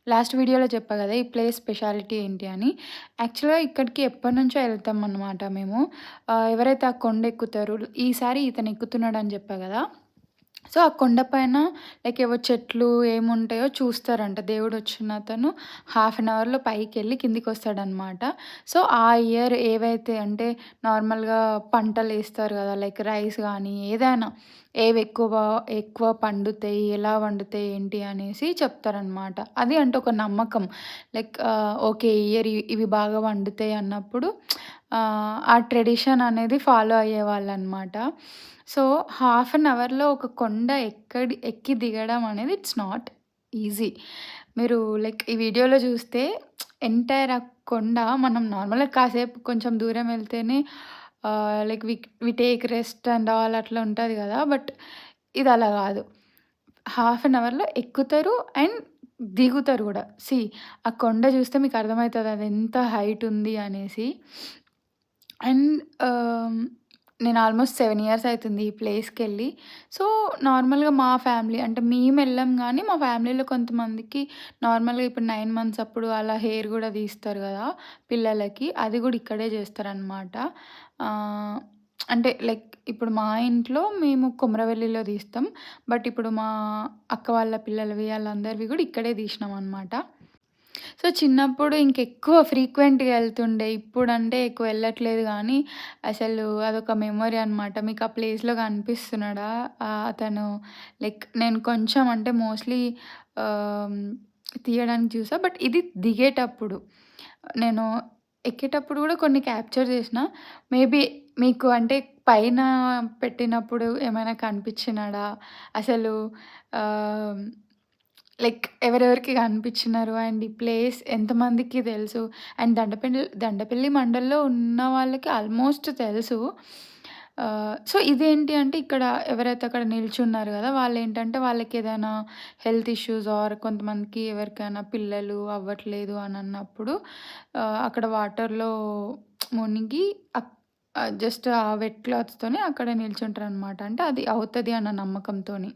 Last వీడియోలో చెప్పా గదా! ఈ ప్లేస్ స్పెషాలిటీ ఏంటి అని. యాక్చువల్‌గా ఇక్కడికి ఎప్పటినుంచో ఎళ్తామనమాట మేము. ఎవరైతే ఆ కొండెక్కుతారో ఈసారి ఇతను ఎక్కుతున్నాడని జెప్పా గదా! సో, ఆ కొండ పైన లైక్ ఏవో చెట్లు ఏముంటాయో చూస్తారంట. దేవుడొచ్చినతను హాఫ్ అన్ అవర్‌లో పైకెళ్ళి కిందికొస్తాడనమాట. సో, ఆ ఇయర్ ఏవైతే అంటే నార్మల్‌గా పంటలేస్తారు గదా! లైక్ రైస్ గానీ ఏదైనా ఏవెక్కువ ఎక్కువ పండుతాయి, ఎలా పండుతాయి ఏంటి అనేసి చెప్తారనమాట. అది అంటే ఒక నమ్మకం. Like okay. ఈ ఇయర్ ఇవి బాగా పండుతాయి అన్నప్పుడు ఆ ట్రెడిషన్ అనేది ఫాలో అయ్యేవాళ్ళనమాట. సో, హాఫ్ అన్ అవర్‌లో ఒక కొండ ఎక్కి దిగడం అనేది ఇట్స్ నాట్ ఈజీ. మీరు లైక్ ఈ వీడియోలో చూస్తే ఎంటైర్ ఆ కొండ మనం నార్మల్‌గా కాసేపు కొంచెం దూరం వెళ్తేనే like we take rest and all అట్లా ఉంటది గదా! బట్ ఇది అలా గాదు. హాఫ్ అన్ అవర్‌లో ఎక్కుతారు అండ్ దిగుతారు గూడా. ఆ కొండ చూస్తే మీకు అర్థమైతది అది ఎంత హైట్ ఉంది అనేసి. అండ్ నేను ఆల్మోస్ట్ 7 ఇయర్స్ అయితుంది ఈ ప్లేస్‌కెళ్ళి. సో, నార్మల్‌గా మా ఫ్యామిలీ అంటే మేమెళ్ళం గానీ, మా ఫ్యామిలీలో కొంతమందికి నార్మల్‌గా ఇప్పుడు 9 మంత్స్ అప్పుడు అలా హెయిర్ గూడా తీస్తారు గదా! పిల్లలకి. అది గూడా ఇక్కడే చేస్తారనమాట. ఆహ్, అంటే లైక్ ఇప్పుడు మా ఇంట్లో మేము కొమరవెల్లిలో తీస్తాం. బట్ ఇప్పుడు మా అక్క వాళ్ళ పిల్లలవి ఆళ్ళందరివి గూడా ఇక్కడే తీసినామనమాట. సో, చిన్నప్పుడు ఇంకెక్కువ ఫ్రీక్వెంట్‌గా ఎళ్తుండే. ఇప్పుడంటే ఎక్కువ వెళ్ళట్లేదు గానీ, అసలు అదొక మెమరీ అనమాట. మీకు ఆ ప్లేస్‌లో కనిపిస్తున్నాడా? అతను లైక్ నేను కొంచెం అంటే మోస్ట్‌లీ ఆహ్, తీయడానికి చూసా. బట్ ఇది దిగేటప్పుడు. నేను ఎక్కేటప్పుడు గూడా కొన్ని క్యాప్చర్ చేసినా. మేబీ మీకు అంటే పైన పెట్టినప్పుడు ఏమైనా కనిపించినాడా? అసలు ఆహ్ లైక్ ఎవరెవరికి కనిపించినారు అండ్ ఈ ప్లేస్ ఎంతమందికి తెలుసు అండ్ దండపల్లి మండల్లో ఉన్న వాళ్ళకి ఆల్మోస్ట్ తెలుసు. సో, ఇదేంటి అంటే ఇక్కడ ఎవరైతే అక్కడ నిల్చున్నారు గదా! వాళ్ళేంటంటే వాళ్ళకేదైనా హెల్త్ ఇష్యూస్ ఆర్ కొంతమందికి ఎవరికైనా పిల్లలు అవ్వట్లేదు అని అన్నప్పుడు అక్కడ వాటర్‌లో మునిగి జస్ట్ ఆ వెట్ క్లాత్స్‌తోని అక్కడ నిల్చుంటారనమాట. అంటే అది అవుతది అన్న నమ్మకంతోని.